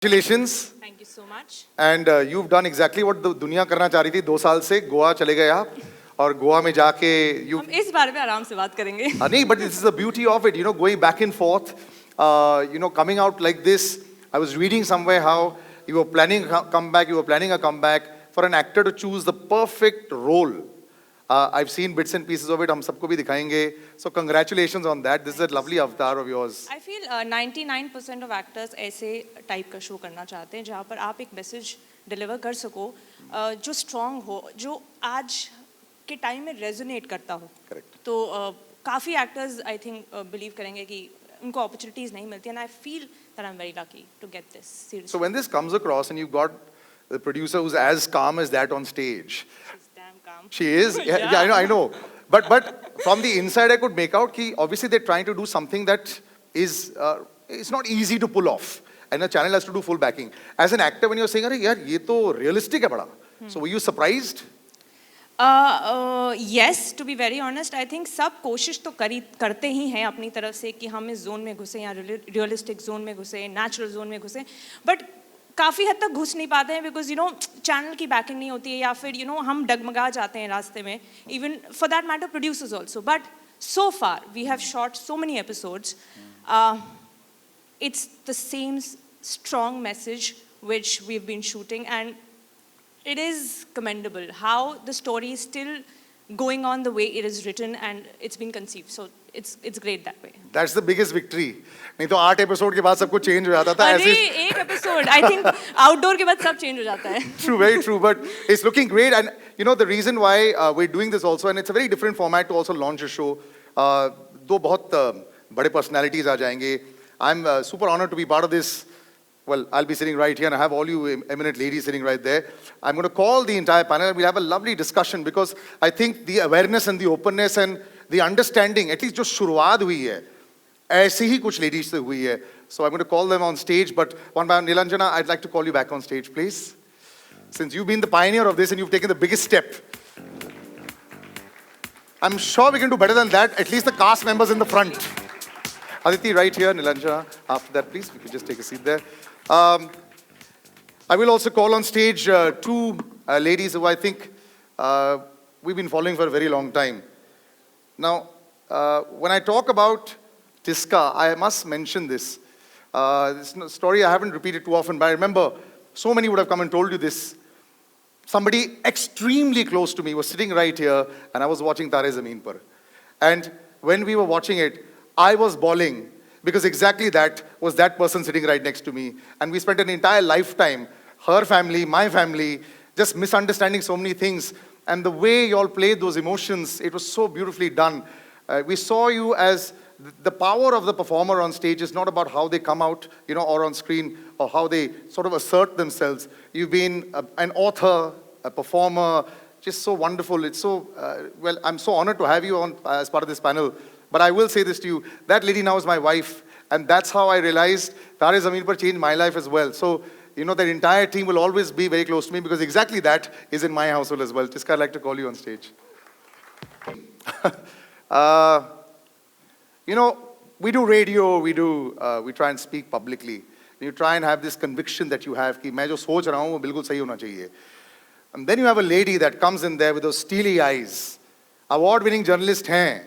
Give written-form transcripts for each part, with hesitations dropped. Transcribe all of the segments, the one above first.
Congratulations. Thank you so much. And you've done exactly what the दुनिया करना चाह रही थी 2 साल से. गोवा चले गए आप और गोवा में जाके you हम इस बारे में आराम से बात करेंगे. नहीं, but this is the beauty of it, you know, going back and forth, coming out like this. I was reading somewhere how you were planning a comeback, you were planning a comeback for an actor to choose the perfect role. I've seen bits and pieces of it. हम सबको भी दिखाएंगे. So congratulations on that. This is a lovely avatar of yours. I feel 99% of actors ऐसे type का show करना चाहते हैं जहाँ पर आप एक मैसेज डिलीवर कर सको जो स्ट्रॉन्ग हो, जो आज के टाइम में रेजोनेट करता हो. Correct. तो काफ़ी एक्टर्स आई थिंक बिलीव करेंगे कि उनको अपॉर्चुनिटीज नहीं मिलती, and I feel that I am very lucky to get this series. So when this comes across and you've got the producer who's as calm as that on stage. She is. Yeah, I know. But from the inside, I could make out that obviously they're trying to do something that is it's not easy to pull off, and the channel has to do full backing. As an actor, when you're saying, "Arey yaar, ye to realistic hai bada," so were you surprised? Yes, to be very honest, I think सब कोशिश तो करते ही हैं अपनी तरफ से कि हम इस जोन में घुसे या रियलिस्टिक जोन में घुसे, नेचुरल जोन में घुसे, बट काफ़ी हद तक घुस नहीं पाते हैं बिकॉज चैनल की बैकिंग नहीं होती है या फिर हम डगमगा जाते हैं रास्ते में, even for that matter producers also. But so far we have shot so many episodes. It's the same strong message which we've been shooting, and it is commendable how the story is still going on the way it is written and it's been conceived. So it's great that way. That's the biggest victory. नहीं तो 8 episode के बाद सब कुछ change हो जाता था. अरे एक एपिसोड आई थिंक आउटडोर के बाद सब चेंज हो जाता है. True, very true. But it's looking great, and you know the reason why we're doing this also, and it's a very different format to also launch a show. दो बहुत बड़े personalities आ जाएंगे. I'm super honored to be part of this. Well, I'll be sitting right here, and I have all you eminent ladies sitting right there. I'm going to call the entire panel, and we'll have a lovely discussion because I think the awareness and the openness and the understanding, at least जो शुरुआत हुई है, ऐसे ही कुछ ladies से हुई है. So I'm going to call them on stage, but one by one, Nilanjana, I'd like to call you back on stage, please. Since you've been the pioneer of this and you've taken the biggest step. I'm sure we can do better than that, at least the cast members in the front. Aditi, right here, Nilanjana, after that, please, we could just take a seat there. I will also call on stage two ladies who I think we've been following for a very long time. Now, when I talk about Tiska, I must mention this. This story I haven't repeated too often, but I remember so many would have come and told you this. Somebody extremely close to me was sitting right here, and I was watching Tare Zameen Par. And when we were watching it, I was bawling because exactly that was that person sitting right next to me. And we spent an entire lifetime, her family, my family, just misunderstanding so many things. And the way you all played those emotions, it was so beautifully done. We saw you as the power of the performer on stage is not about how they come out, or on screen, or how they sort of assert themselves. You've been an author, a performer, just so wonderful. It's so, I'm so honored to have you on as part of this panel. But I will say this to you, that lady now is my wife, and that's how I realized Tare Zameen Par changed my life as well. So, that entire team will always be very close to me because exactly that is in my household as well. Tiska, I'd like to call you on stage. We do radio, we try and speak publicly. You try and have this conviction that you have, कि मैं जो सोच रहा हूँ वो बिल्कुल सही होना चाहिए. And then you have a lady that comes in there with those steely eyes. Award-winning journalist हैं.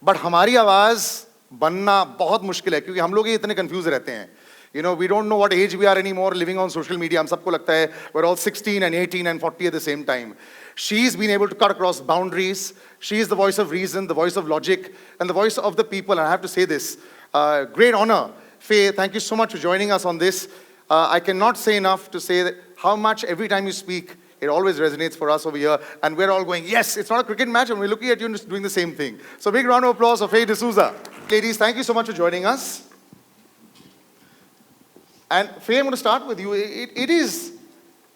But हमारी आवाज़ बनना बहुत मुश्किल है क्योंकि हम लोग ही इतने confused रहते हैं. We don't know what age we are anymore living on social media. हम सबको लगता है we're all 16 and 18 and 40 at the same time. She's been able to cut across boundaries. She is the voice of reason, the voice of logic, and the voice of the people. And I have to say this, great honor. Faye, thank you so much for joining us on this. I cannot say enough to say that how much every time you speak, it always resonates for us over here. And we're all going, yes, it's not a cricket match, and we're looking at you and just doing the same thing. So big round of applause for Faye D'Souza. Ladies, thank you so much for joining us. And Faye, I'm going to start with you. It is,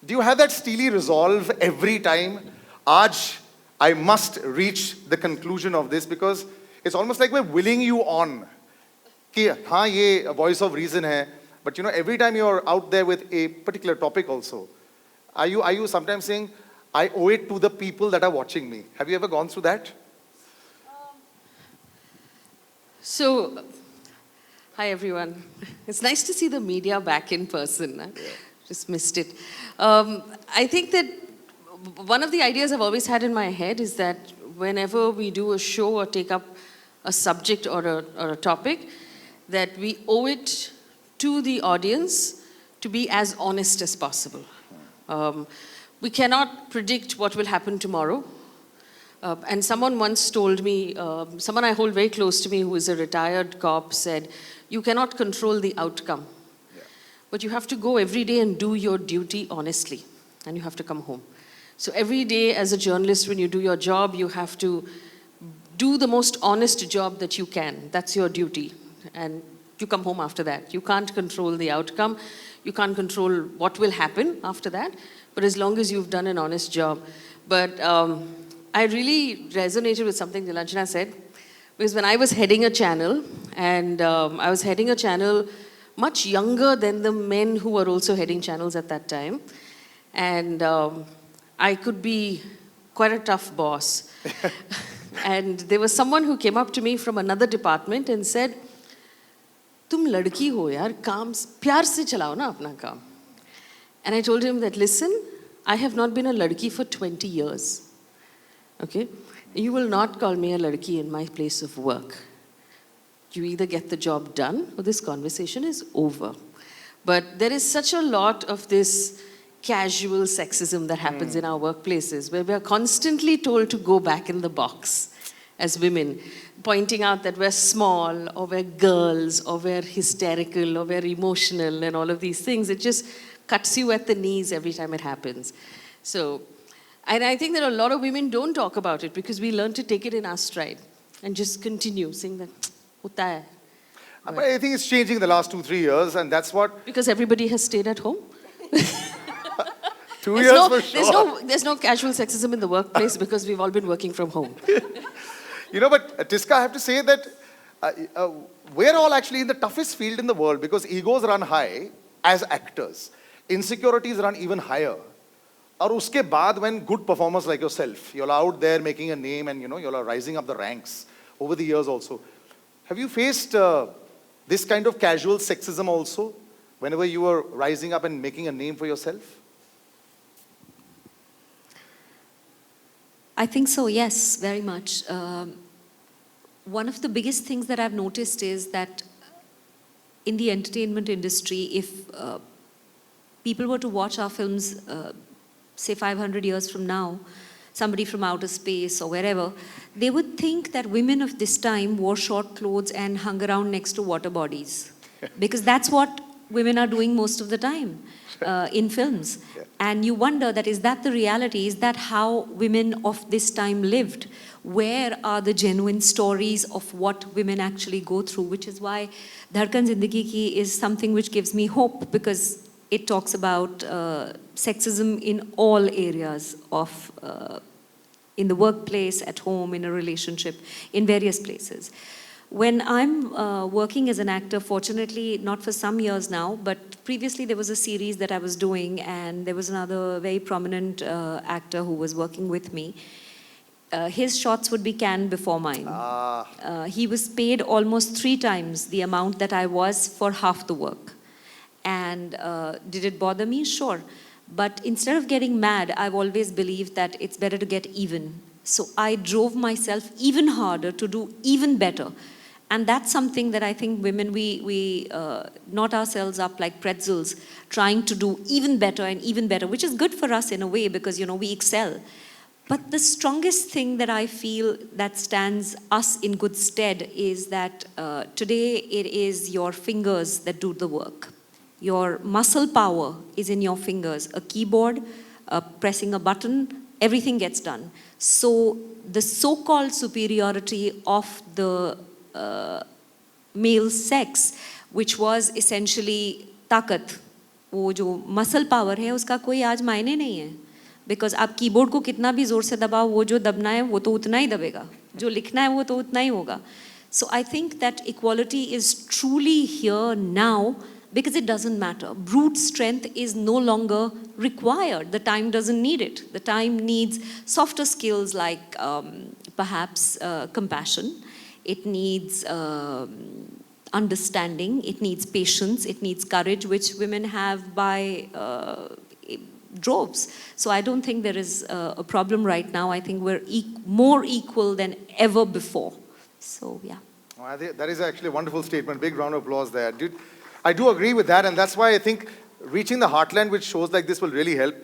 do you have that steely resolve every time? Aj, I must reach the conclusion of this because it's almost like we're willing you on. Ki, haan, ye a voice of reason hai. But every time you're out there with a particular topic also, are you sometimes saying, I owe it to the people that are watching me? Have you ever gone through that? So Hi, everyone. It's nice to see the media back in person. I just missed it. I think that one of the ideas I've always had in my head is that whenever we do a show or take up a subject or a topic, that we owe it to the audience to be as honest as possible. We cannot predict what will happen tomorrow. And someone once told me, someone I hold very close to me who is a retired cop said, you cannot control the outcome, but you have to go every day and do your duty honestly, and you have to come home. So every day as a journalist, when you do your job, you have to do the most honest job that you can. That's your duty. And you come home after that. You can't control the outcome. You can't control what will happen after that. But as long as you've done an honest job. But I really resonated with something Nilanjana said. Because when I was heading a channel, and I was heading a channel much younger than the men who were also heading channels at that time. And I could be quite a tough boss. And there was someone who came up to me from another department and said, तुम लड़की हो यार, काम प्यार से चलाओ ना अपना काम. And I told him that, listen, I have not been a ladki for 20 years. Okay? You will not call me a ladki in my place of work. You either get the job done or this conversation is over. But there is such a lot of this casual sexism that happens in our workplaces where we are constantly told to go back in the box as women, pointing out that we're small or we're girls or we're hysterical or we're emotional and all of these things. It just cuts you at the knees every time it happens. So, and I think that a lot of women don't talk about it because we learn to take it in our stride and just continue saying that, hota hai. But I think it's changing in the last 2-3 years, and that's what... Because everybody has stayed at home. 2 years for sure. There's no casual sexism in the workplace because we've all been working from home. You know, but Tiska, I have to say that we're all actually in the toughest field in the world because egos run high as actors. Insecurities run even higher. और उसके बाद when good performers like yourself, you're out there making a name and you're rising up the ranks over the years also. Have you faced this kind of casual sexism also whenever you were rising up and making a name for yourself? I think so, yes, very much. One of the biggest things that I've noticed is that in the entertainment industry, if people were to watch our films, say 500 years from now, somebody from outer space or wherever, they would think that women of this time wore short clothes and hung around next to water bodies. Because that's what women are doing most of the time in films. Yeah. And you wonder that is that the reality? Is that how women of this time lived? Where are the genuine stories of what women actually go through? Which is why Dhadkan Zindagi Ki is something which gives me hope because it talks about sexism in all areas of, in the workplace, at home, in a relationship, in various places. When I'm working as an actor, fortunately, not for some years now, but previously there was a series that I was doing and there was another very prominent actor who was working with me. His shots would be canned before mine. He was paid almost 3 times the amount that I was for half the work. And did it bother me? Sure. But instead of getting mad, I've always believed that it's better to get even. So I drove myself even harder to do even better. And that's something that I think women, we knot ourselves up like pretzels, trying to do even better, which is good for us in a way because, we excel. But the strongest thing that I feel that stands us in good stead is that today it is your fingers that do the work. Your muscle power is in your fingers. A keyboard, pressing a button, everything gets done. So the so-called superiority of the male sex, which was essentially ताकत, वो जो muscle power है उसका कोई आज मायने नहीं है. Because आप कीबोर्ड को कितना भी जोर से दबाओ, वो जो दबना है वो तो उतना ही दबेगा, जो लिखना है वो तो उतना ही होगा. So I think that equality is truly here now because it doesn't matter. Brute strength is no longer required. The time doesn't need it. The time needs softer skills like perhaps compassion. It needs understanding, it needs patience, it needs courage, which women have by droves. So I don't think there is a problem right now. I think we're more equal than ever before. So yeah. Oh, I think that is actually a wonderful statement. Big round of applause there. I do agree with that, and that's why I think reaching the heartland with shows like this will really help.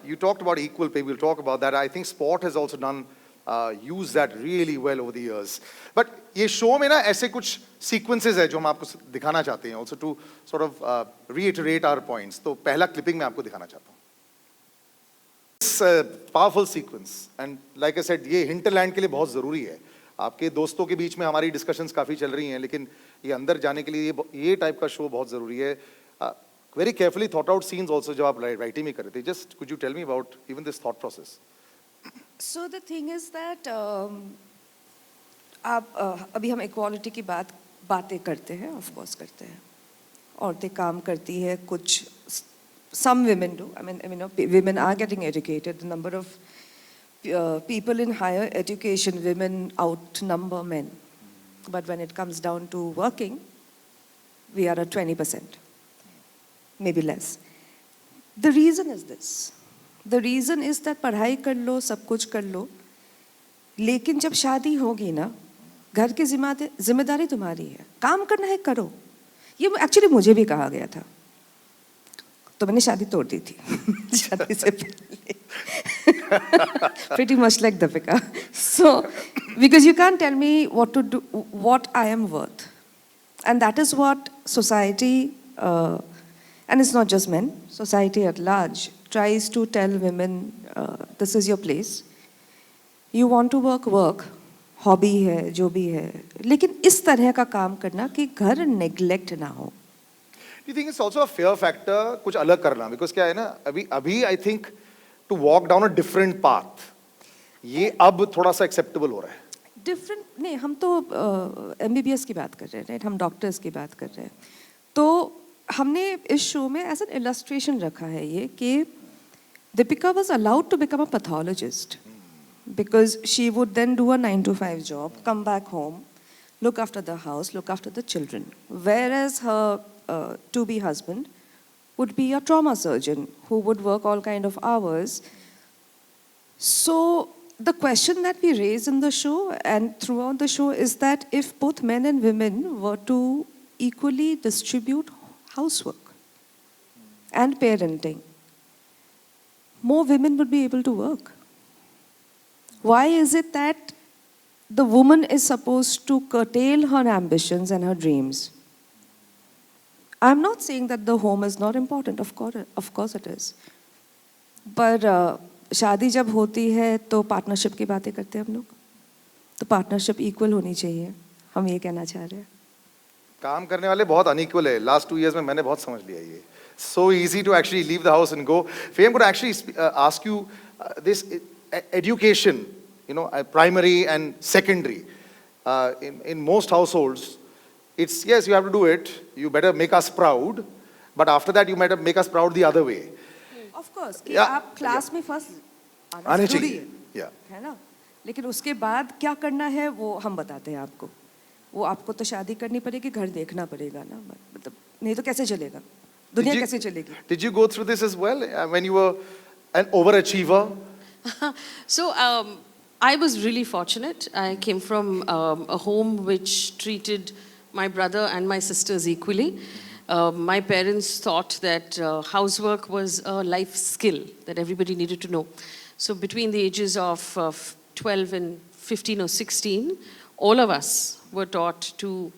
You talked about equal pay. We'll talk about that. I think sport has also done use that really well over the years. But ये show में ना ऐसे कुछ sequences है जो हम आपको दिखाना चाहते हैं. Also to sort of reiterate our points. तो पहला clipping मैं आपको दिखाना चाहता हूँ. It's a powerful sequence, and like I said, ये hinterland के लिए बहुत ज़रूरी है. आपके दोस्तों के बीच में हमारी डिस्कशंस काफ़ी चल रही हैं, लेकिन ये अंदर जाने के लिए ये टाइप का शो बहुत ज़रूरी है. Very carefully thought out scenes also जब आप राइटिंग में कर रहे थे. Just could you tell me about even this thought process? So the thing is that आप अभी हम इक्वालिटी की बातें करते हैं, ऑफ कोर्स करते हैं. औरतें काम करती है कुछ, some women do. I mean, you know, women are getting educated. The number of people in higher education, women outnumber men. But when it comes down to working, we are at 20%, maybe less. The reason is this. The reason is that पढ़ाई कर लो, सब कुछ कर लो, लेकिन जब शादी होगी ना, घर की जिम्मेदारी तुम्हारी है, काम करना है करो. ये एक्चुअली मुझे भी कहा गया था, तो मैंने शादी तोड़ दी थी शादी से पहले. Pretty much like Deepika. So, because you can't tell me what to do, what I am worth. And that is what society, and it's not just men, society at large, tries to tell women, this is your place. You want to work, hobby है, जो भी है. लेकिन इस तरह का काम करना कि घर neglect ना हो. Do you think it's also a fear factor कुछ अलग करना? Because क्या है ना, अभी I think to walk down a different path, ये अब थोड़ा सा acceptable हो रहा है. Different नहीं, हम तो MBBS की बात कर रहे हैं, right? हम डॉक्टर्स की बात कर रहे हैं. तो हमने इस शो में as an illustration रखा है ये कि Deepika was allowed to become a pathologist because she would then do a 9 to 5 job, come back home, look after the house, look after the children. Whereas her to-be husband would be a trauma surgeon who would work all kind of hours. So the question that we raise in the show and throughout the show is that if both men and women were to equally distribute housework and parenting, more women would be able to work. Why is it that the woman is supposed to curtail her ambitions and her dreams? I'm not saying that the home is not important. Of course it is. But शादी जब होती है तो partnership की बातें करते हैं हम लोग. तो पार्टनरशिप इक्वल होनी चाहिए. हम ये कहना चाह रहे हैं. काम करने वाले बहुत unequal है. Last 2 years में मैंने बहुत समझ लिया ये. So easy to actually leave the house and go. Faye, I'm going to actually ask you this education, you know, primary and secondary. In most households, it's yes, you have to do it. You better make us proud. But after that, you better make us proud the other way. Of course, कि Yeah. आप class में first आना आने जरूरी चाहिए. है. Yeah. है ना. लेकिन उसके बाद क्या करना है वो हम बताते हैं आपको. वो आपको तो शादी करनी पड़ेगी, घर देखना पड़ेगा ना. मतलब नहीं तो कैसे चलेगा? दुनिया कैसे चलेगी? Did you go through this as well when you were an overachiever? So I was really fortunate. I came from a home which treated my brother and my sisters equally. My parents thought that housework was a life skill that everybody needed to know. So between the ages of 12 and 15 or 16, all of us were taught to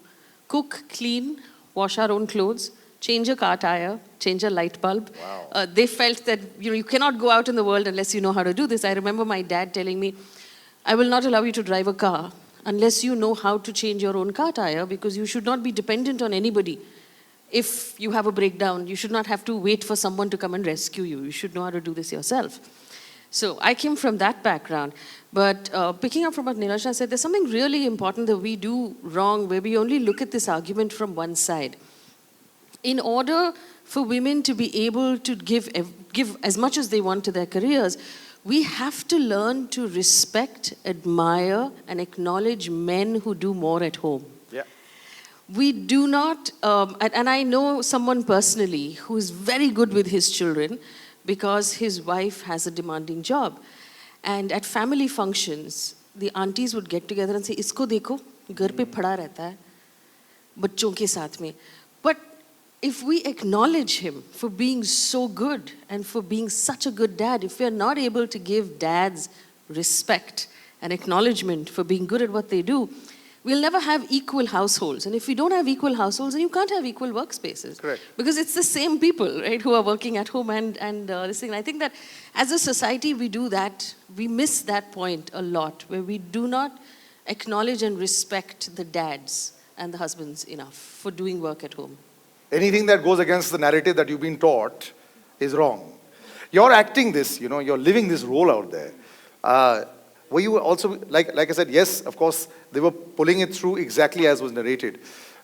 cook, clean, wash our own clothes, change a car tire, change a light bulb. Wow. They felt that you cannot go out in the world unless you know how to do this. I remember my dad telling me, I will not allow you to drive a car unless you know how to change your own car tire, because you should not be dependent on anybody. If you have a breakdown, you should not have to wait for someone to come and rescue you. You should know how to do this yourself. So I came from that background. But picking up from what Nilanjana said, there's something really important that we do wrong where we only look at this argument from one side. In order for women to be able to give as much as they want to their careers, we have to learn to respect, admire, and acknowledge men who do more at home. Yeah. we do not, and I know someone personally who is very good with his children because his wife has a demanding job. And at family functions, the aunties would get together and say, "Isko dekho, घर पे पड़ा रहता है, बच्चों के साथ में." But if we acknowledge him for being so good and for being such a good dad, if we are not able to give dads respect and acknowledgement for being good at what they do, we'll never have equal households. And if we don't have equal households, then you can't have equal workspaces. Correct. Because it's the same people, right, who are working at home and this thing. I think that as a society, we do that. We miss that point a lot, where we do not acknowledge and respect the dads and the husbands enough for doing work at home. Anything that goes against the narrative that you've been taught is wrong. You're acting this, you know, you're living this role out there. Were you also, like I said, yes, of course, they were pulling it through exactly as was narrated.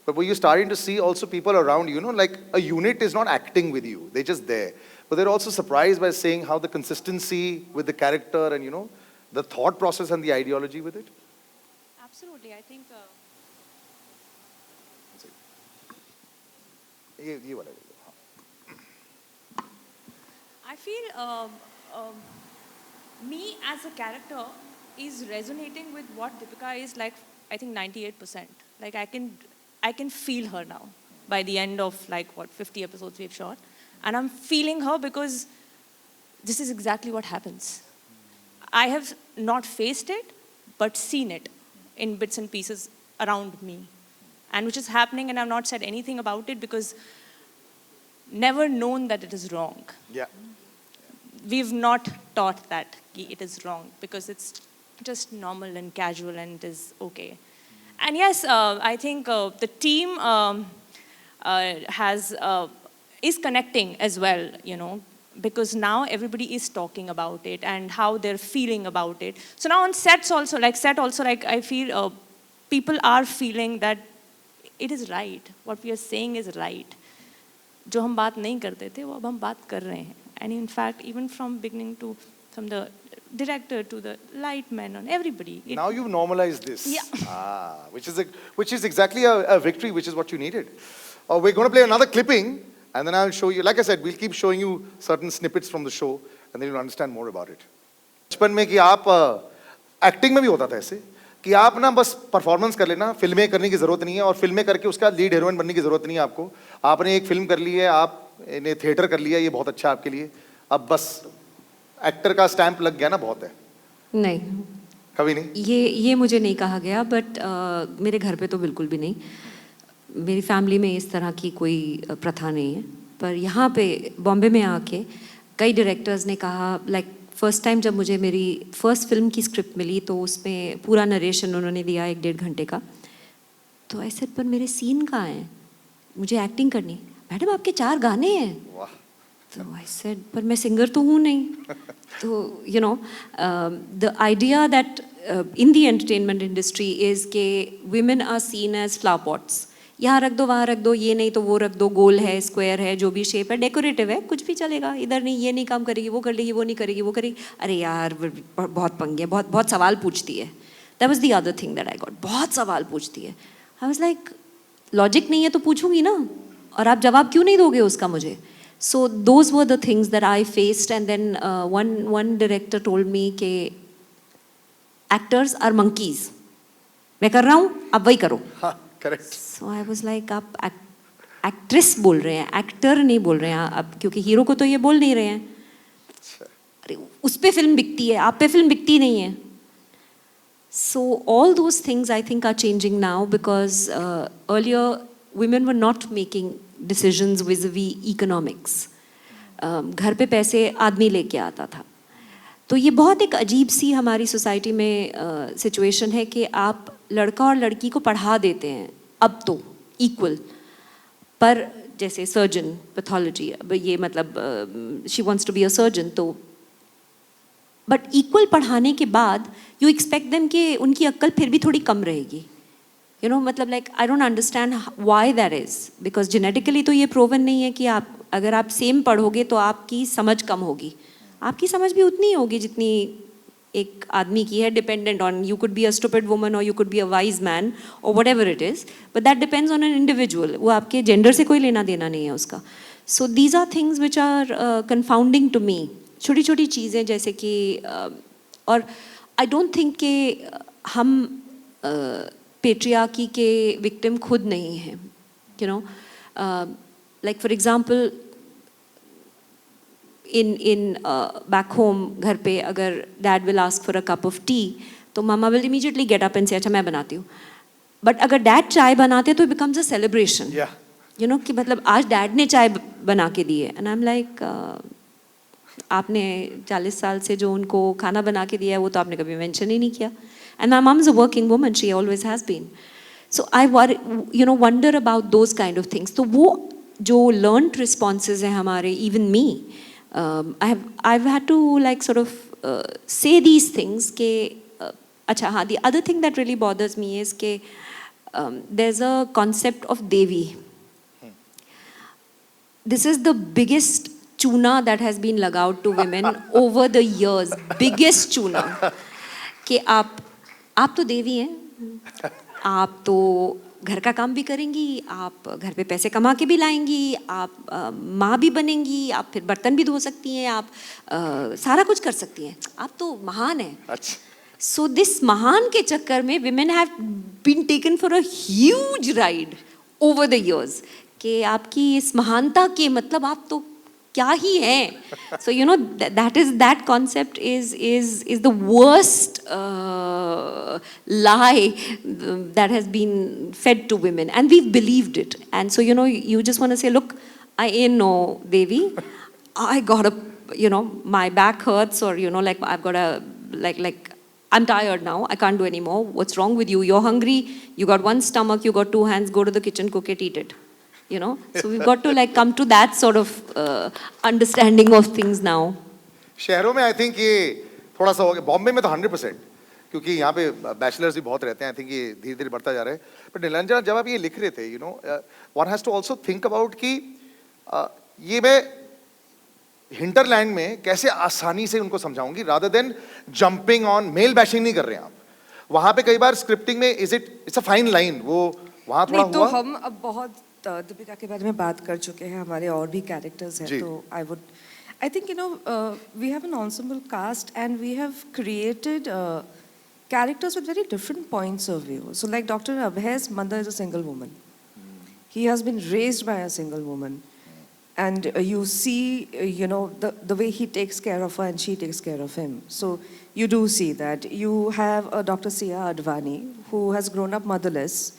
But were you starting to see also people around, you know, like a unit is not acting with you, they're just there. But they're also surprised by saying how the consistency with the character and, you know, the thought process and the ideology with it? Absolutely, I think. ये वाला। I feel me as a character is resonating with what Deepika is like. I think 98%. Like I can feel her now by the end of like what 50 episodes we've shot, and I'm feeling her because this is exactly what happens. I have not faced it, but seen it in bits and pieces around me, and which is happening, and I've not said anything about it because never known that it is wrong. Yeah. We've not taught that it is wrong because it's just normal and casual and it is okay. And yes, I think the team is connecting as well, you know, because now everybody is talking about it and how they're feeling about it. So now on sets also, like I feel people are feeling that it is right. What we are saying is right. जो हम बात नहीं करते थे वो अब हम बात कर रहे हैं. And in fact, even from beginning to, from the director to the light man and everybody. Now you've normalized this. Yeah. Which is exactly a victory, which is what you needed. We're going to play another clipping, and then I'll show you. Like I said, we'll keep showing you certain snippets from the show, and then you'll understand more about it. बचपन में कि आप acting में भी होता था ऐसे कि आप ना बस परफॉर्मेंस कर लेना, फिल्में करने की ज़रूरत नहीं है, और फिल्में करके उसका लीड हीरोइन बनने की ज़रूरत नहीं है आपको. आपने एक फिल्म कर ली है, आपने थिएटर कर लिया, ये बहुत अच्छा आपके लिए. अब बस एक्टर का स्टैंप लग गया ना, बहुत है. नहीं, कभी नहीं. ये मुझे नहीं कहा गया, बट मेरे घर पे तो बिल्कुल भी नहीं. मेरी फैमिली में इस तरह की कोई प्रथा नहीं है. पर यहाँ पे बॉम्बे में आके कई डायरेक्टर्स ने कहा, लाइक फर्स्ट टाइम जब मुझे मेरी फर्स्ट फिल्म की स्क्रिप्ट मिली तो उसमें पूरा नरेशन उन्होंने दिया 1-1.5 घंटे का. तो ऐसे पर मेरे सीन कहाँ हैं, मुझे एक्टिंग करनी. मैडम आपके 4 गाने हैं. तो आई सेड पर मैं सिंगर तो हूँ नहीं. तो you know the idea that in the entertainment industry is के women are seen as flower pots. यहाँ रख दो, वहाँ रख दो, ये नहीं तो वो रख दो, गोल है, स्क्वायर है, जो भी शेप है, डेकोरेटिव है, कुछ भी चलेगा. इधर नहीं, ये नहीं काम करेगी, वो कर लेगी, वो नहीं करेगी, वो करेगी. अरे यार बहुत पंगे, बहुत सवाल पूछती है. That was the other thing that I got. बहुत सवाल पूछती है. आई वाज लाइक लॉजिक नहीं है तो पूछूंगी ना, और आप जवाब क्यों नहीं दोगे उसका मुझे. So those were the things that I faced, and then one director told me कि actors are monkeys. मैं कर रहा हूँ, आप वही करो. हाँ, correct. So I was like, आप एक्ट्रेस बोल रहे हैं, एक्टर नहीं बोल रहे हैं अब, क्योंकि हीरो को तो ये बोल नहीं रहे हैं. अरे उस पे फिल्म बिकती है, आप पे फिल्म बिकती नहीं है. So all those things I think are changing now, because earlier women were not making decisions vis-a-vis economics. घर पे पैसे आदमी लेके आता था. तो ये बहुत एक अजीब सी हमारी सोसाइटी में सिचुएशन है कि आप लड़का और लड़की को पढ़ा देते हैं अब तो इक्वल. पर जैसे सर्जन, पैथोलॉजी, अब ये मतलब she wants to be a surgeon, तो बट इक्वल पढ़ाने के बाद यू एक्सपेक्ट देम कि उनकी अक्ल फिर भी थोड़ी कम रहेगी. You know, मतलब like I don't understand why that is, because genetically तो ये proven नहीं है कि आप अगर आप सेम पढ़ोगे तो आपकी समझ कम होगी. आपकी समझ भी उतनी ही होगी जितनी एक आदमी की है, dependent on, you could be a stupid woman और you could be a wise man और whatever it is, but that depends on an individual. वो आपके जेंडर से कोई लेना देना नहीं है उसका. So these are things which are confounding to me. छोटी छोटी चीज़ें जैसे कि और आई डोंट थिंक कि हम पेट्रियार्की के विक्टिम खुद नहीं हैं. You know, like for example in back home घर पे अगर dad will ask for a cup of tea तो mama will immediately get up and say अच्छा मैं बनाती हूँ. But अगर dad चाय बनाते तो it becomes a celebration. Yeah. You know कि मतलब आज dad ने चाय बना के दी है and I'm like आपने 40 साल से जो उनको खाना बना के दिया है वो तो आपने कभी mention ही नहीं किया. And my mom is a working woman, she always has been. So I worry, you know, wonder about those kind of things. तो वो जो learned responses हैं हमारे, even me, I've had to like sort of say these things के अच्छा हाँ, the other thing that really bothers me is के there's a concept of Devi. This is the biggest chuna that has been allowed to women over the years. Biggest chuna. कि आप तो देवी हैं, आप तो घर का काम भी करेंगी, आप घर पे पैसे कमा के भी लाएंगी, आप माँ भी बनेंगी, आप फिर बर्तन भी धो सकती हैं, आप सारा कुछ कर सकती हैं, आप तो महान हैं. अच्छा. सो दिस महान के चक्कर में women have been taken for a huge ride over the years कि आपकी इस महानता के मतलब आप तो क्या ही हैं. So you know that concept is the worst lie that has been fed to women and we've believed it. And so you know you just want to say, look, I ain't no Devi, I got a, you know, my back hurts, or you know, like I've got a like I'm tired now, I can't do anymore. What's wrong with you? You're hungry, you got one stomach, you got two hands, go to the kitchen, cook it, eat it. You know, so we've got to like come to that sort of understanding of things now. शहरों में I think ये थोड़ा सा हो गया. बॉम्बे में तो 100%, क्योंकि यहाँ पे बैचलर्स भी बहुत रहते हैं. आई थिंक ये धीरे धीरे बढ़ता जा रहा है. बट नीलांजना, जब आप ये लिख रहे थे, you know, one has to also think about कि ये मैं हिंटरलैंड में कैसे आसानी से उनको समझाऊंगी, rather than jumping on. Male bashing नहीं कर रहे हैं आप वहाँ पे. कई बार स्क्रिप्टिंग में इट्स अ फाइन लाइन, वो वहाँ थोड़ा नहीं, तो हुआ. हम अब बहुत दीपिका के बारे में बात कर चुके हैं, हमारे और भी कैरेक्टर्स हैं, तो I think, you know, we have an ensemble cast and we have created characters with very different points of view. So like Dr. Abhay's mother is a single woman. He has been raised by a single woman. And you see, you know, the way he takes care of her and she takes care of him. So you do see that. You have Dr. Sia Advani, who has grown up motherless,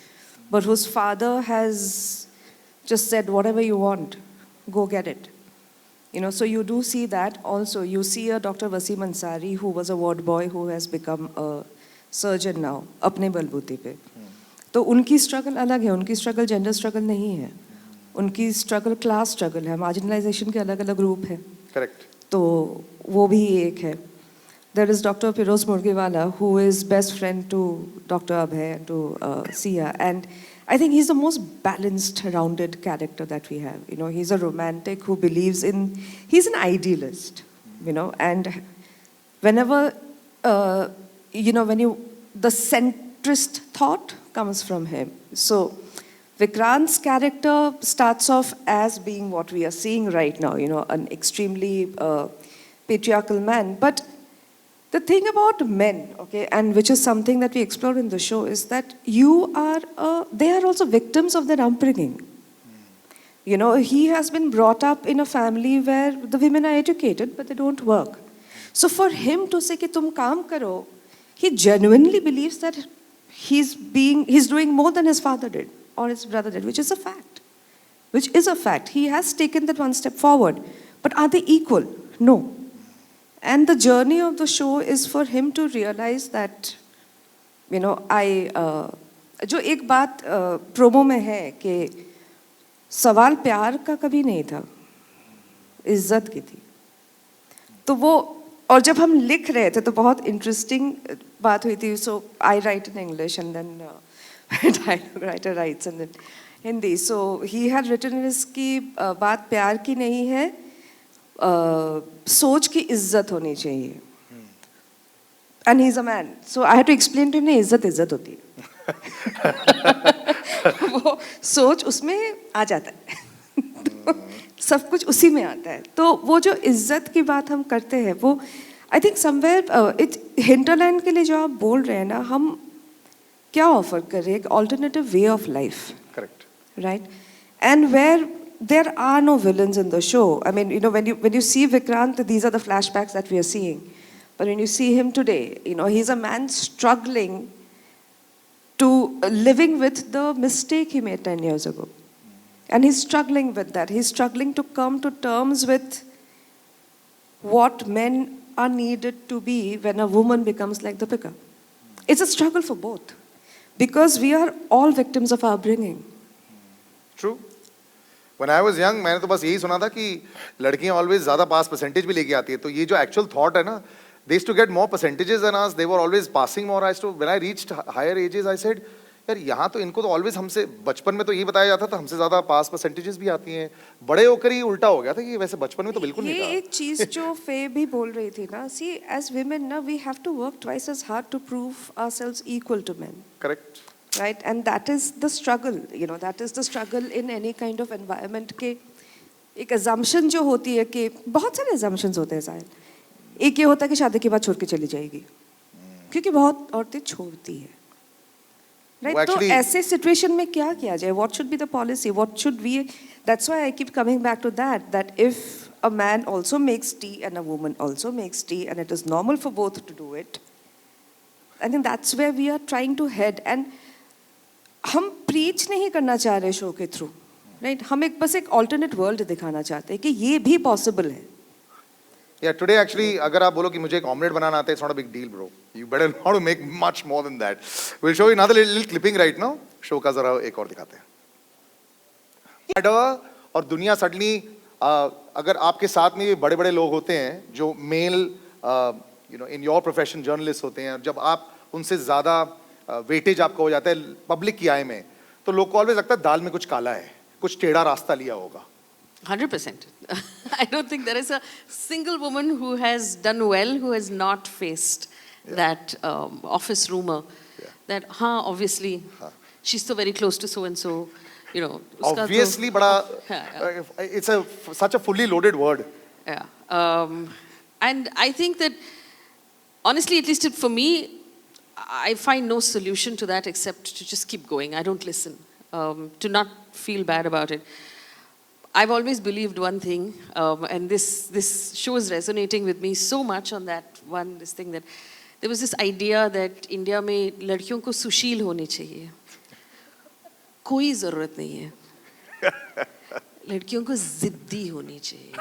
but whose father has just said, whatever you want, go get it. You know, so you do see that. Also, you see a Dr. Wasim Ansari, who was a ward boy, who has become a surgeon now, अपने बलबूते पे. तो उनकी struggle अलग है, उनकी struggle gender struggle नहीं है, उनकी स्ट्रगल क्लास स्ट्रगल है, मार्जिनलाइजेशन के अलग अलग रूप हैं. करेक्ट. तो वो भी एक है. There is Dr. Firoz Murgiwala, who is best friend to Dr. Abhay and to Sia, and I think he's the most balanced, rounded character that we have. You know, he's a romantic who believes in, he's an idealist, you know, and whenever, you know, the centrist thought comes from him. So Vikrant's character starts off as being what we are seeing right now, you know, an extremely patriarchal man. But the thing about men, okay, and which is something that we explore in the show, is that they are also victims of their upbringing. You know, he has been brought up in a family where the women are educated, but they don't work. So for him to say कि तुम काम करो, he genuinely believes that he's doing more than his father did or his brother did, which is a fact. Which is a fact. He has taken that one step forward. But are they equal? No. And the journey of the show is for him to realize that, you know, जो एक बात promo में है कि सवाल प्यार का कभी नहीं था, इज्जत की थी. तो वो, और जब हम लिख रहे थे तो बहुत इंटरेस्टिंग बात हुई थी. So I write in English and then dialogue writer writes in Hindi. So he had written इसकी बात प्यार की नहीं है, सोच की इज्जत होनी चाहिए. And he's a man. So I had to explain to him, नहीं इज्जत इज्जत होती है. वो सोच उसमें आ जाता है. तो सब कुछ उसी में आता है. तो वो जो इज्जत की बात हम करते हैं वो I think somewhere it hinterland के लिए जो आप बोल रहे हैं ना, हम क्या ऑफर कर रहे हैं? एक alternative way of life. Correct. Right? And where there are no villains in the show. I mean, you know, when you see Vikrant, these are the flashbacks that we are seeing. But when you see him today, you know, he's a man struggling to living with the mistake he made 10 years ago. And he's struggling with that. He's struggling to come to terms with what men are needed to be when a woman becomes like Deepika. It's a struggle for both. Because we are all victims of our upbringing. True. When I was young, मैंने तो बस यही सुना था कि लड़कियां always ज़्यादा पास percentage भी लेके आती है. तो ये जो actual thought है ना, they used to get more percentages than us. They were always passing more. When I reached higher ages, I said, यार यहाँ तो इनको तो always हमसे बचपन में तो ये बताया जाता था हमसे ज़्यादा पास परसेंटेजेस भी आती हैं. बड़े होकर ही उल्टा हो गया था कि वैसे बचपन में तो बिल्कुल नहीं था. ये एक चीज जो फे भी बोल रही थी ना, see, as women ना, we have to work twice as hard to prove ourselves equal to men. Correct. Right? And that is the struggle, you know, that is the struggle in any kind of environment के एक assumption जो होती है कि बहुत सारे assumptions होते हैं शायद. एक ये होता है कि शादी के बाद छोड़ के चली जाएगी. क्योंकि बहुत औरतें छोड़ती है. Right? तो ऐसे situation में क्या किया जाए? What should be the policy? What should we? That's why I keep coming back to that if a man also makes tea and a woman also makes tea and it is normal for both to do it, I think that's where we are trying to head. And हम preach नहीं करना चाह रहे show के through, right? हम एक बस एक alternate world दिखाना चाहते हैं कि ये भी possible है. Yeah, today actually, अगर आप बोलो कि मुझे एक ऑमलेट बनाना आता है, it's not a big deal, bro. You better know how to make much more than that. We'll show you another little clipping right now. Show का जरा एक और दिखाते हैं. और दुनिया सडनली अगर आपके साथ में बड़े-बड़े लोग होते हैं जो male you know in your profession journalist होते हैं, जब आप उनसे ज़्यादा वेटेज आपका हो जाता है पब्लिक की आय में, तो लोग को ऑलवेज लगता है दाल में कुछ काला है, कुछ टेढ़ा रास्ता लिया होगा. 100%. I don't think there is a single woman who has done well who has not faced that office rumor that, obviously, she's so very close to so and so, you know. Obviously, it's such a fully loaded word. Yeah. And I think that, honestly, at least for me, I find no solution to that except to just keep going. I don't listen, to not feel bad about it. I've always believed one thing, and this show is resonating with me so much on this thing, that there was this idea that India में लड़कियों को सुशील होनी चाहिए. कोई ज़रूरत नहीं है. लड़कियों को ज़िद्दी होनी चाहिए.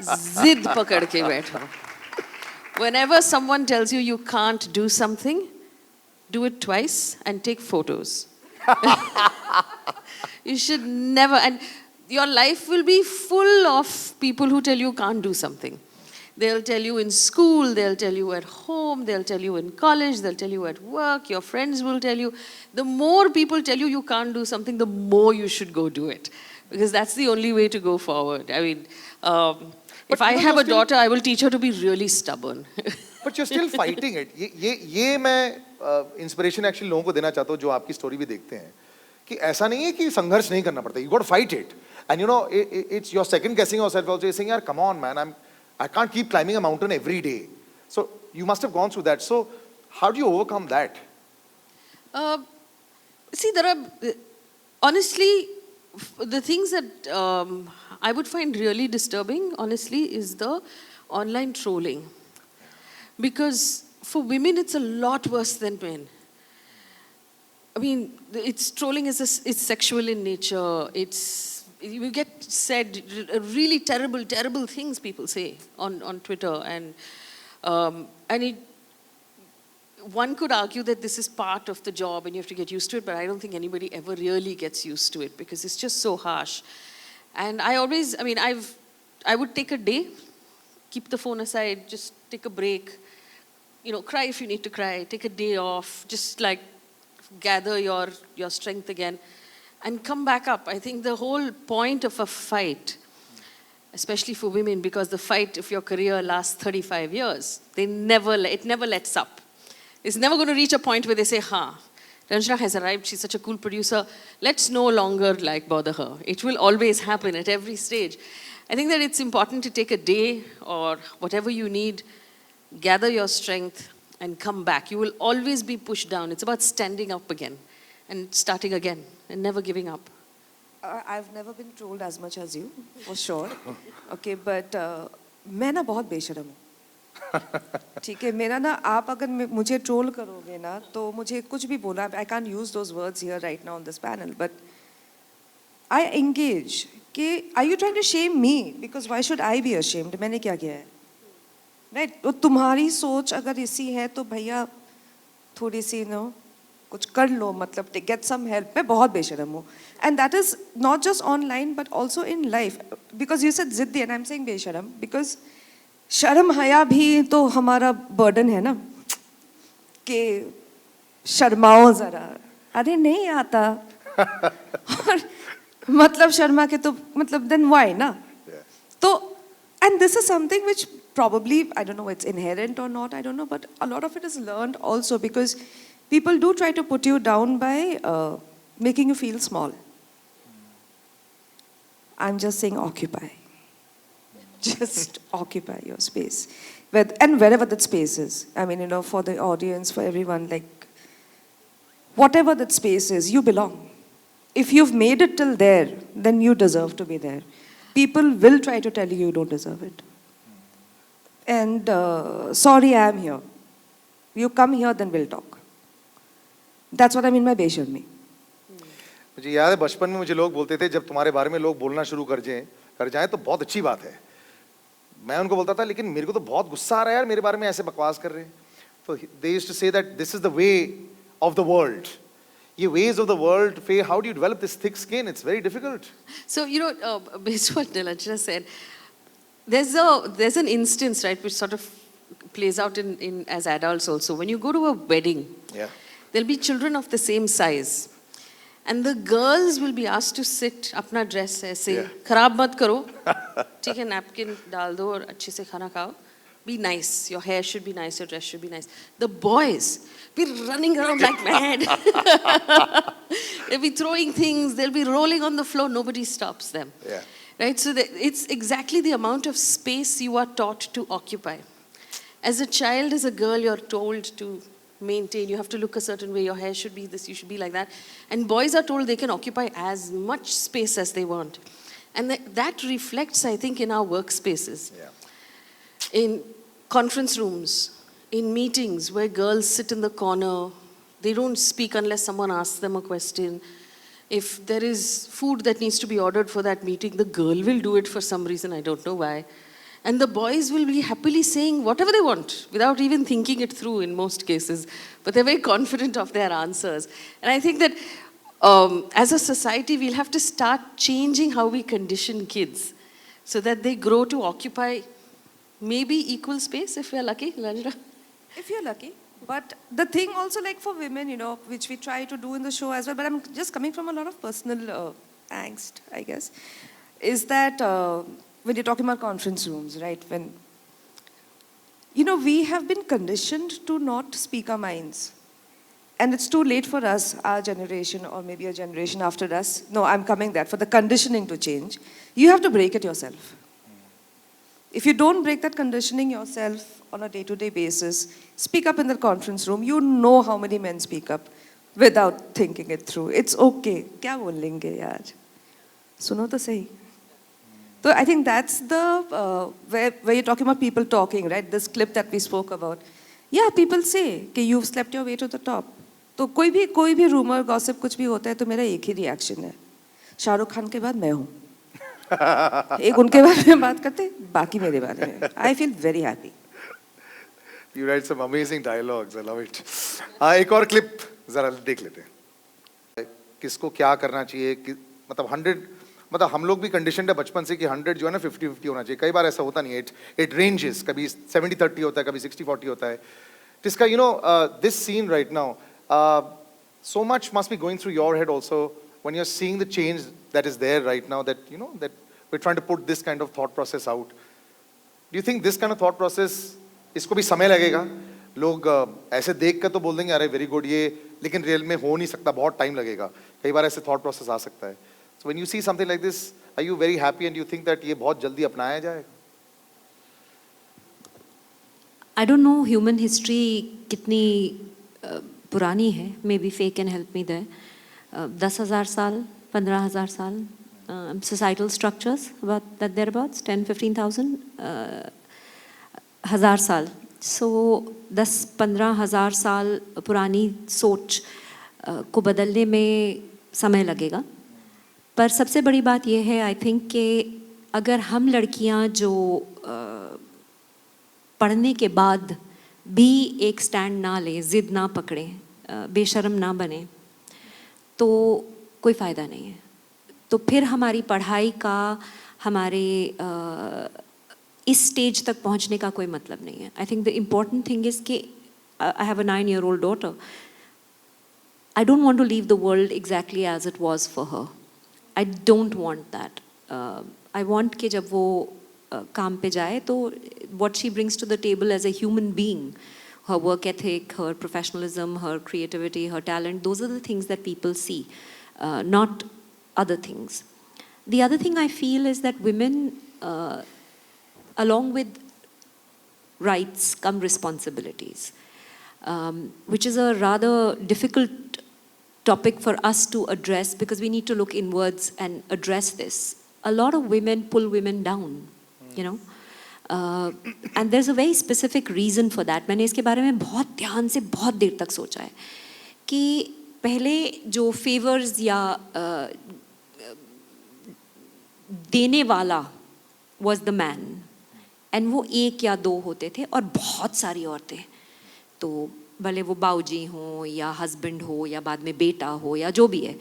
ज़िद पकड़ के बैठो. Whenever someone tells you you can't do something, do it twice and take photos. You should never, and your life will be full of people who tell you can't do something. They'll tell you in school, they'll tell you at home, they'll tell you in college, they'll tell you at work, your friends will tell you. The more people tell you you can't do something, the more you should go do it. Because that's the only way to go forward. I mean, if I have a daughter, I will teach her to be really stubborn. But you're still fighting it. ये मैं inspiration actually लोगों को देना चाहता हूँ जो आपकी story भी देखते हैं कि ऐसा नहीं है कि संघर्ष नहीं करना पड़ता. You got to fight it. And you know, it's you're second guessing yourself also. You're saying, "यार, come on, man, I can't keep climbing a mountain every day." So you must have gone through that. So how do you overcome that? See, there are, honestly, the things that I would find really disturbing, honestly, is the online trolling. Because for women, it's a lot worse than men. I mean, it's trolling is it's sexual in nature. You get said really terrible, terrible things people say on Twitter, and one could argue that this is part of the job and you have to get used to it, but I don't think anybody ever really gets used to it because it's just so harsh. And I would take a day, keep the phone aside, just take a break, you know, cry if you need to cry, take a day off, just like gather your strength again and come back up. I think the whole point of a fight especially for women, because the fight of your career lasts 35 years. It never lets up. It's never going to reach a point where they say, Ranjana has arrived, she's such a cool producer, let's no longer bother her. It will always happen at every stage. I think that it's important to take a day or whatever you need, gather your strength and come back. You will always be pushed down. It's about standing up again and starting again and never giving up. I've never been trolled as much as you, for sure. Okay, but मैं ना बहुत बेशर्म हूँ. ठीक है, मेरा ना आप अगर मुझे ट्रोल करोगे ना तो मुझे कुछ भी बोला. I can't use those words here right now on this panel, but I engage. कि are you trying to shame me? Because why should I be ashamed? मैंने क्या किया है? Right? तो तुम्हारी सोच अगर इसी है तो भैया थोड़ी सी कुछ कर लो, मतलब get some help. मैं बहुत बेशर्म हूँ. And that is not just online but also in life. Because you said जिद्दी and I'm saying बेशर्म because शर्म हया भी तो हमारा burden है ना कि शर्माओ ज़रा. अरे नहीं आता. और मतलब शर्मा के तो मतलब then why ना? तो and this is something which probably, I don't know, it's inherent or not, I don't know, but a lot of it is learned also because people do try to put you down by making you feel small. I'm just saying occupy. Just occupy your space. And wherever that space is. I mean, for the audience, for everyone, whatever that space is, you belong. If you've made it till there, then you deserve to be there. People will try to tell you you don't deserve it. And sorry, I am here. You come here, then we'll talk. That's what I mean by बेशर्मी. मुझे याद है बचपन में मुझे लोग बोलते थे जब तुम्हारे बारे में लोग बोलना शुरू कर जाएं तो बहुत अच्छी बात है. मैं उनको बोलता था लेकिन मेरे को तो बहुत गुस्सा आ रहा है यार मेरे बारे में ऐसे बकवास कर रहे हैं. तो they used to say that this is the way of the world. ये ways of the world, Faye, how do you develop this thick skin? It's very difficult. So, based on what Nilanjana said, there's an instance, right, which sort of plays out in as adults also. When you go to a wedding, there'll be children of the same size. And the girls will be asked to sit अपना dress ऐसे खराब मत करो, ठीक है, napkin डाल दो और अच्छे से खाना खाओ. Be nice. Your hair should be nice. Your dress should be nice. The boys be running around like mad. They'll be throwing things. They'll be rolling on the floor. Nobody stops them. Right? So it's exactly the amount of space you are taught to occupy. As a child, as a girl, you're told to maintain. You have to look a certain way. Your hair should be this. You should be like that. And boys are told they can occupy as much space as they want. And that reflects, I think, in our workspaces. In conference rooms, in meetings where girls sit in the corner, they don't speak unless someone asks them a question. If there is food that needs to be ordered for that meeting, the girl will do it for some reason, I don't know why. And the boys will be happily saying whatever they want without even thinking it through in most cases. But they're very confident of their answers. And I think that as a society, we'll have to start changing how we condition kids so that they grow to occupy maybe equal space if we're lucky, Nilanjana. If you're lucky. But the thing also for women, which we try to do in the show as well, but I'm just coming from a lot of personal angst, I guess, is that when you're talking about conference rooms, right, when, we have been conditioned to not speak our minds. And it's too late for us, our generation, or maybe a generation after us. No, I'm coming there. For the conditioning to change, you have to break it yourself. If you don't break that conditioning yourself on a day-to-day basis, speak up in the conference room, you know how many men speak up without thinking it through. It's okay. क्या बोलेंगे यार? सुनो तो सही. So I think that's the, where you're talking about people talking, right? This clip that we spoke about. Yeah, people say कि you've slept your way to the top. तो कोई भी rumor, gossip कुछ भी होता है तो मेरा एक ही reaction है. शाहरुख खान के बाद मैं हूँ. एक उनके बारे में बात करते, बाकी मेरे बारे में. I feel very happy. You write some amazing dialogues. I love it. एक और clip जरा देख लेते हैं. किसको क्या करना चाहिए? मतलब 100, मतलब हम लोग भी conditioned है बचपन से कि 100 जो है ना 50-50 होना चाहिए. कई बार ऐसा होता नहीं है. It ranges. कभी 70-30 होता है, कभी 60-40 होता है. Tiska, this scene right now, so much must be going through your head also when you're seeing the change that is there right now. That that we're trying to put this kind of thought process out. Do you think this kind of thought process, इसको भी समय लगेगा? लोग ऐसे देख कर तो बोल देंगे अरे वेरी गुड ये, लेकिन रियल में हो नहीं सकता, बहुत टाइम लगेगा. कई बार ऐसे थॉट प्रोसेस आ सकता है. So when you see something like this, are you very happy and you think that ये बहुत जल्दी अपनाया जाएगा? I don't know human history कितनी पुरानी है. Maybe Faye can help me there. 10,000 साल, 15,000 साल. Societal structures about that thereabouts, 10-15,000 हजार साल. So 10-15,000 साल पुरानी सोच को बदलने में समय लगेगा. पर सबसे बड़ी बात यह है आई थिंक कि अगर हम लड़कियां जो पढ़ने के बाद भी एक स्टैंड ना लें, ज़िद ना पकड़ें, बेशर्म ना बने, तो कोई फ़ायदा नहीं है. तो फिर हमारी पढ़ाई का, हमारे इस स्टेज तक पहुंचने का कोई मतलब नहीं है. I think the important thing is कि I have a 9-year-old daughter. I don't want to leave the world exactly as it was for her. I don't want that. I want कि जब वो काम पे जाए तो what she brings to the table as a human being, her work ethic, her professionalism, her creativity, her talent, those are the things that people see, not other things. The other thing I feel is that women, along with rights come responsibilities, which is a rather difficult topic for us to address because we need to look inwards and address this. A lot of women pull women down, you know. And there's a very specific reason for that. मैंने इसके बारे में बहुत ध्यान से बहुत देर तक सोचा है कि पहले जो फेवर्स या देने वाला was the man, and वो एक या दो होते थे और बहुत सारी औरतें. तो भले वो बाऊजी हो या हस्बैंड हो या बाद में बेटा हो या जो भी है,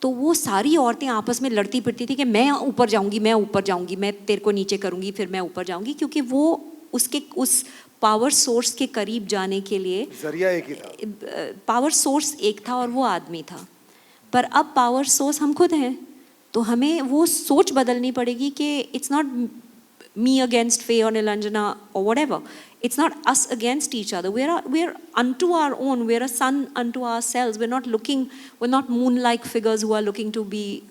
तो वो सारी औरतें आपस में लड़ती फिरती थी कि मैं ऊपर जाऊंगी, मैं ऊपर जाऊंगी, मैं तेरे को नीचे करूंगी, फिर मैं ऊपर जाऊंगी, क्योंकि वो उसके उस पावर सोर्स के करीब जाने के लिए जरिया एक ही था. पावर सोर्स एक था और वो आदमी था. पर अब पावर सोर्स हम खुद हैं, तो हमें वो सोच बदलनी पड़ेगी कि it's not me against Faye or Nilanjana or whatever. It's not us against each other. We're unto our own. We're a sun unto ourselves. We're not moon-like figures who are looking to be,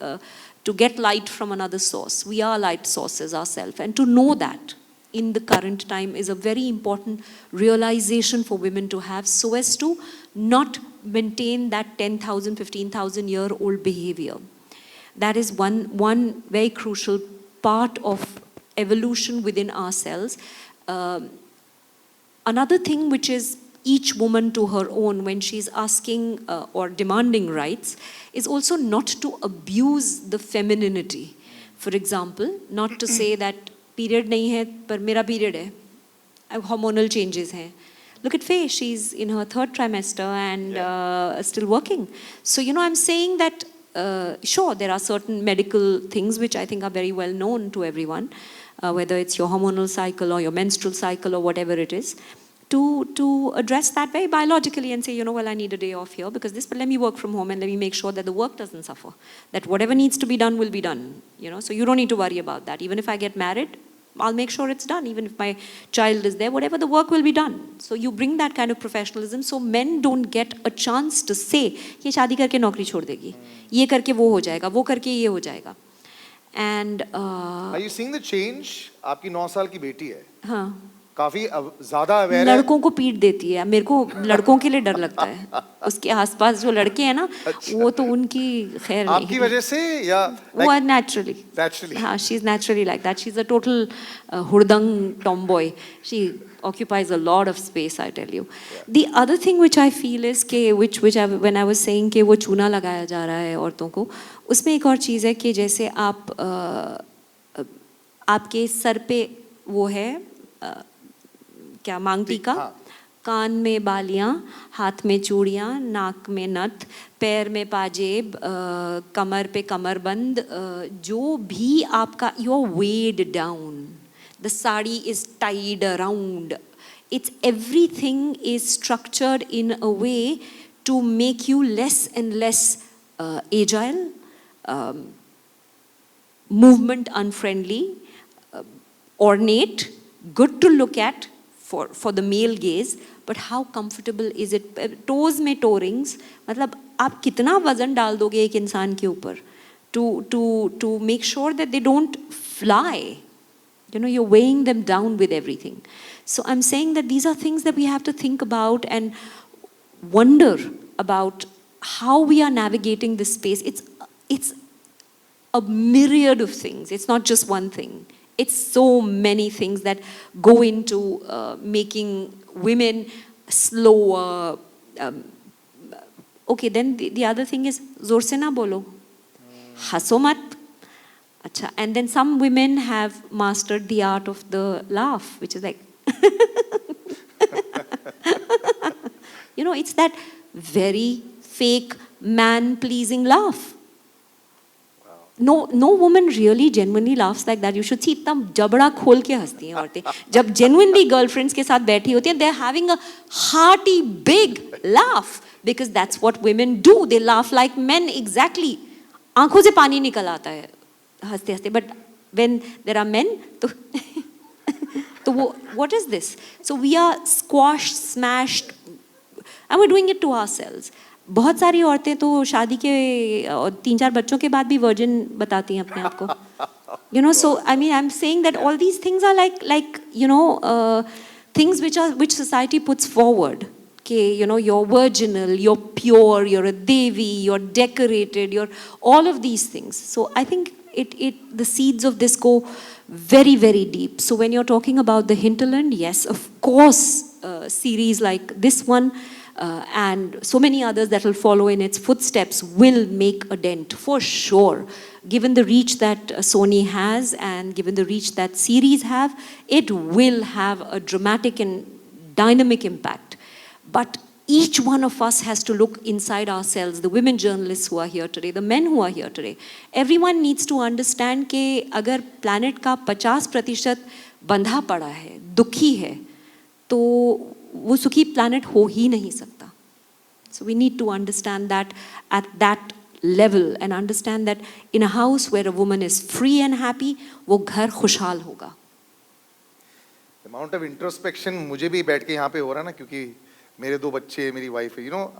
to get light from another source. We are light sources ourselves. And to know that in the current time is a very important realization for women to have, so as to not maintain that 10,000, 15,000-year-old behavior. That is one very crucial part of evolution within ourselves. Another thing which is each woman to her own when she's asking or demanding rights is also not to abuse the femininity. For example, not to say that period nahi hai par mera period hai, hormonal changes hain. Look at Faye, she's in her 3rd trimester and still working. So, you know, I'm saying that sure, there are certain medical things which I think are very well known to everyone, whether it's your hormonal cycle or your menstrual cycle or whatever it is, to address that very biologically and say, you know, well, I need a day off here because this, but let me work from home and let me make sure that the work doesn't suffer, that whatever needs to be done will be done, you know, so you don't need to worry about that. Even if I get married, I'll make sure it's done. Even if my child is there, whatever, the work will be done. So you bring that kind of professionalism so men don't get a chance to say, ये शादी करके नौकरी छोड़ देगी, ये करके वो हो जाएगा, वो करके ये हो जाएगा. And Are you seeing the change? आपकी 9 साल की बेटी है. हाँ, काफी ज्यादा अवेयर है. लड़कों को पीट देती है. मेरे को लड़कों के लिए डर लगता है. उसके आसपास जो लड़के हैं ना, वो तो उनकी खैर नहीं. आपकी वजह से या वो है naturally. Naturally. हाँ, she's naturally like that. She's a total hurdang tomboy. She occupies a lot of space, I tell you. The other thing which I feel is कि when I was saying कि वो चूना लगाया जा रहा है औरतों को, उसमें एक और चीज़ है कि जैसे आपके सर पे वो है क्या मांग टीका, कान में बालियां, हाथ में चूड़ियां, नाक में नथ, पैर में पाजेब, कमर पे कमरबंद, जो भी आपका, you are weighed down, the sari is tied around, it's everything is structured in a way to make you less and less agile, movement unfriendly, ornate, good to look at for the male gaze, but how comfortable is it? Toes में toe rings, मतलब आप कितना वजन डाल दोगे एक इंसान के ऊपर to make sure that they don't fly. You know, you're weighing them down with everything. So I'm saying that these are things that we have to think about and wonder about how we are navigating this space. It's a myriad of things. It's not just one thing. It's so many things that go into making women slower. Okay, then the other thing is, zor se na bolo. Haso mat. Acha. And then some women have mastered the art of the laugh, which is like, you know, it's that very fake, man-pleasing laugh. No woman really genuinely laughs like that. You should see, इतना जबड़ा खोल के हंसती हैं औरतें. जब genuinely girlfriends के साथ बैठी होती हैं, they're having a hearty, big laugh because that's what women do. They laugh like men exactly. आंखों से पानी निकल आता है हंसते हंसते. But when there are men, तो what is this? So we are squashed, smashed, and we're doing it to ourselves. बहुत सारी औरतें तो शादी के 3-4 बच्चों के बाद भी वर्जिन बताती हैं अपने आप को. You know, so I mean, I'm saying that all these things are like you know, things which society puts forward. Okay, you know, you're virginal, you're pure, you're a devi, you're decorated, you're all of these things. So I think the seeds of this go very, very deep. So when you're talking about the hinterland, yes, of course, series like this one and so many others that will follow in its footsteps will make a dent for sure. Given the reach that Sony has and given the reach that series have, it will have a dramatic and dynamic impact. But each one of us has to look inside ourselves, the women journalists who are here today, the men who are here today. Everyone needs to understand कि अगर planet का 50% बंधा पड़ा है, दुखी है, तो वो सुखी planet हो ही नहीं सकता. So we need to understand that at that level and understand that in a house where a woman is free and happy, वो घर खुशहाल होगा. The amount of introspection मुझे भी बैठ के यहाँ पे हो रहा है ना, क्योंकि मेरे 2 बच्चे, मेरी वाइफ है. You know,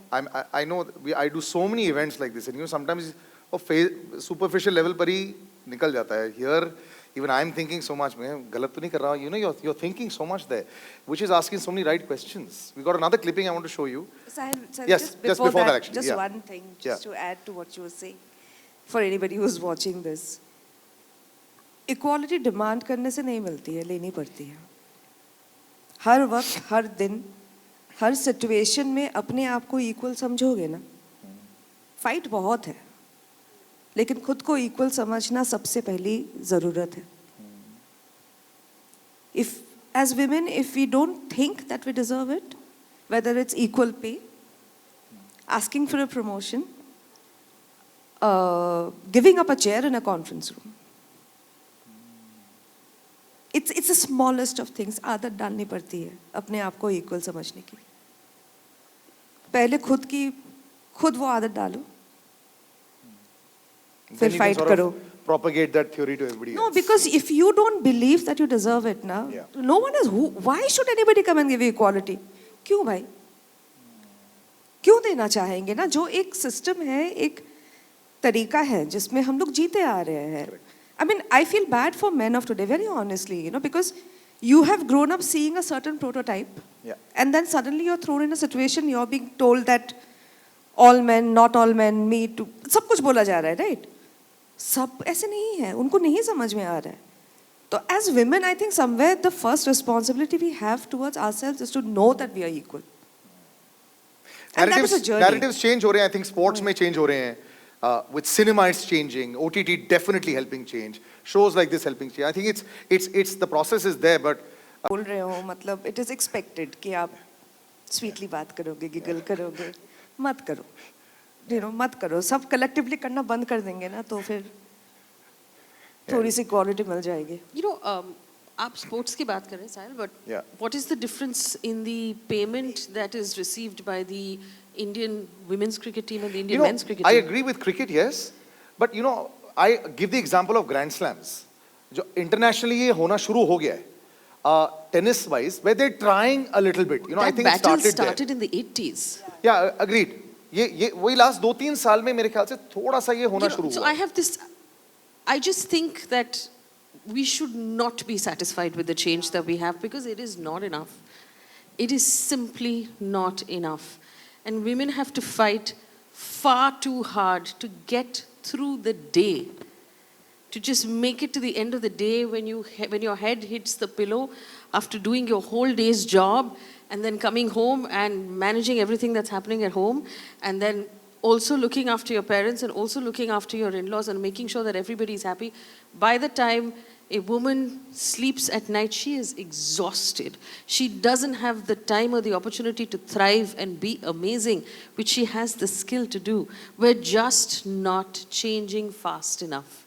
I know I do so many events like this, and you know sometimes superficial level पर ही निकल जाता है. Here even I am thinking so much. मैं गलत तो नहीं कर रहा. You know, you're thinking so much there, which is asking so many right questions. We got another clipping I want to show you. Sahil, Yes, just before that actually, just yeah. one thing, just Yeah. to add to what you were saying, for anybody who's watching this. Equality demand करने से नहीं मिलती है, लेनी पड़ती है. हर वक्त, हर दिन, हर सिचुएशन में अपने आप को इक्वल समझोगे ना, फाइट बहुत है, लेकिन खुद को इक्वल समझना सबसे पहली ज़रूरत है. If as women, if we don't think that we deserve it, whether it's equal pay, asking for a promotion, giving up a chair in a conference room, it's the smallest of things. आदत डालनी पड़ती है अपने आप को equal समझने की. पहले खुद वो आदत डालो, Then फिर you can fight sort of करो. propagate that theory to everybody No, else. because if you don't believe that you deserve it now, Yeah. no one is. Why should anybody come and give you equality? क्यों भाई? क्यों देना चाहेंगे ना? जो एक system है, एक तरीका है जिसमें हम लोग जीते आ रहे हैं. I mean, I feel bad for men of today, very honestly, you know, because you have grown up seeing a certain prototype, Yeah. and then suddenly you're thrown in a situation, you're being told that all men, not all men, me too, सब कुछ बोला जा रहा है, right? सब ऐसे नहीं है, उनको नहीं समझ में आ रहा है. तो as women, I think somewhere the first responsibility we have towards ourselves is to know that we are equal. And that is a journey. Narratives change हो रहे हैं. I think sports में change हो रहे हैं. With cinema it's changing. OTT definitely helping change. Shows like this helping change. I think it's the process is there, but बोल रहे हो मतलब it is expected कि आप sweetly बात करोगे, giggle करोगे, मत करो. You know, मत करो. सब collectively करना बंद कर देंगे ना, तो फिर थोड़ी सी quality मिल जाएगी. You know, आप sports की बात कर रहे हैं साहिल, but Yeah. what is the difference in the payment that is received by the Indian women's cricket team and the Indian men's cricket I team? agree with cricket, yes, but you know, I give the example of Grand Slams. जो internationally ये होना शुरू हो गया है, tennis wise, where they're trying a little bit. You know, I That think it battle started there. started in the 80s. Yeah, agreed. ये वही last 2-3 साल में मेरे ख्याल से थोड़ा सा ये होना शुरू So हुआ. I have this, I just think that we should not be satisfied with the change that we have because it is not enough. It is simply not enough. And women have to fight far too hard to get through the day, to just make it to the end of the day when your head hits the pillow after doing your whole day's job and then coming home and managing everything that's happening at home and then also looking after your parents and also looking after your in-laws and making sure that everybody is happy. By the time a woman sleeps at night, she is exhausted. She doesn't have the time or the opportunity to thrive and be amazing, which she has the skill to do. We're just not changing fast enough.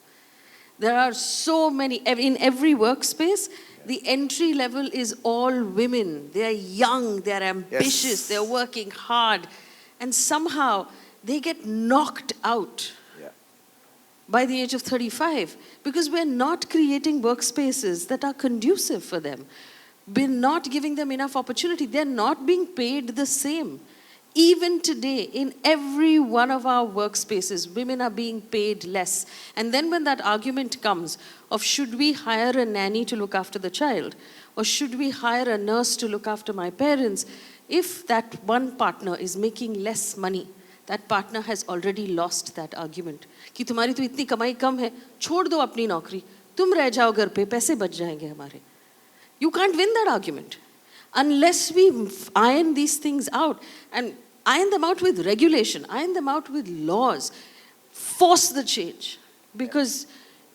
There are so many, in every workspace, the entry level is all women. They are young, they are ambitious, Yes. they're working hard. And somehow they get knocked out Yeah. by the age of 35 because we're not creating workspaces that are conducive for them. We're not giving them enough opportunity. They're not being paid the same. Even today, in every one of our workspaces, women are being paid less. And then when that argument comes of should we hire a nanny to look after the child or should we hire a nurse to look after my parents, if that one partner is making less money, that partner has already lost that argument. कि तुम्हारी तो इतनी कमाई कम है, छोड़ दो अपनी नौकरी, तुम रह जाओ घर पे, पैसे बच जाएंगे हमारे. You can't win that argument unless we iron these things out and iron them out with regulation, iron them out with laws, force the change. Because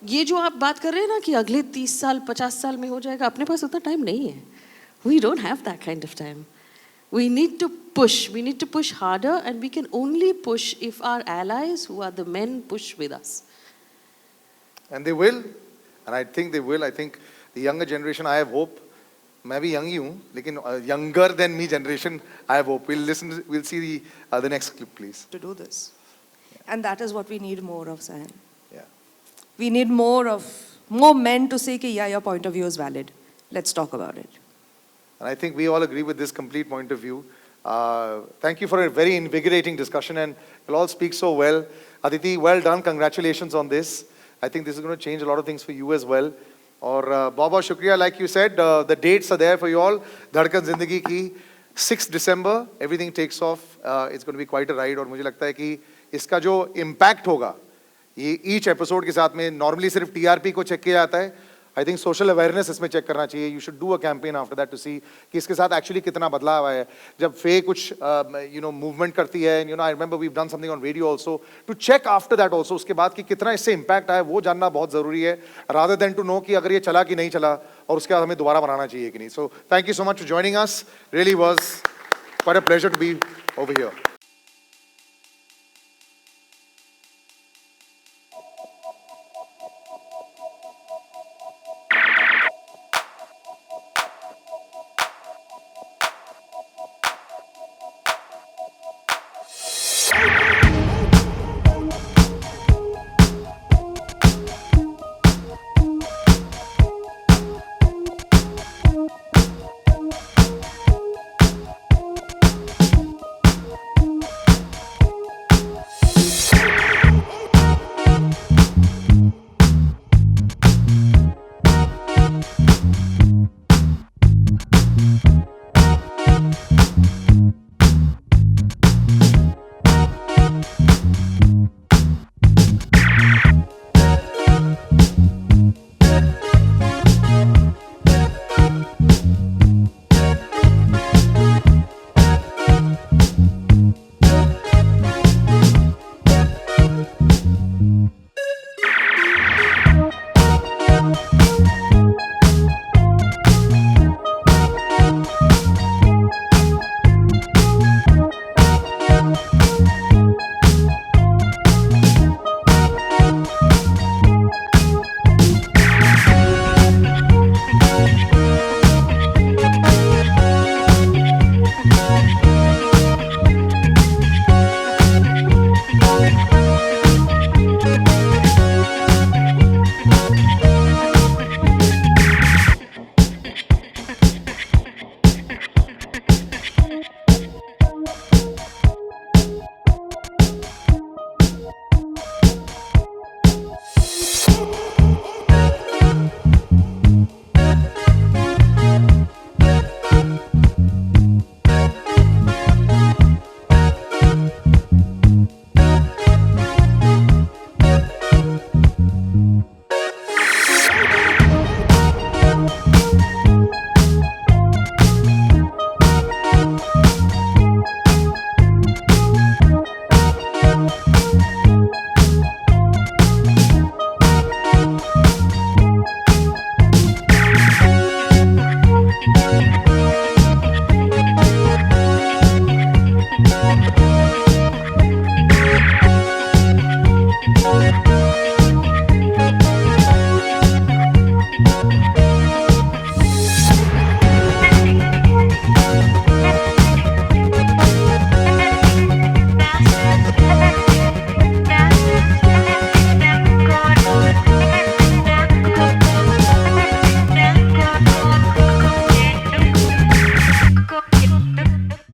ये जो आप बात कर रहे हैं ना कि अगले 30 साल, 50 साल में हो जाएगा, अपने पास उतना टाइम नहीं है. We don't have that kind of time. We need to push harder, and we can only push if our allies, who are the men, push with us. And they will, and I think they will. I think the younger generation, I have hope. मैं भी young ही हूँ, लेकिन younger than me generation, I have hope. We'll see the next clip, please. To do this. And that is what we need more of, Sayan. Yeah. We need more men to say, yeah, your point of view is valid. Let's talk about it. And I think we all agree with this complete point of view. Thank you for a very invigorating discussion, and you'll all speak so well. Aditi, well done. Congratulations on this. I think this is going to change a lot of things for you as well. और बहुत बहुत शुक्रिया. Like you said, the dates are there for you all. धड़कन जिंदगी की 6 December, everything takes off. It's going to be quite a ride. और मुझे लगता है कि इसका जो impact होगा, ये each episode के साथ में normally सिर्फ TRP को check किया जाता है. I think social awareness इसमें check करना चाहिए. You should do a campaign after that to see कि इसके साथ actually कितना बदलाव आया है. जब Faye कुछ movement करती है, and I remember we've done something on radio also to check after that also. उसके बाद कि कितना इससे impact आया वो जानना बहुत ज़रूरी है. Rather than to know कि अगर ये चला कि नहीं चला और उसके बाद हमें दोबारा बनाना चाहिए कि नहीं. So thank you so much for joining us. Really was quite a pleasure to be over here.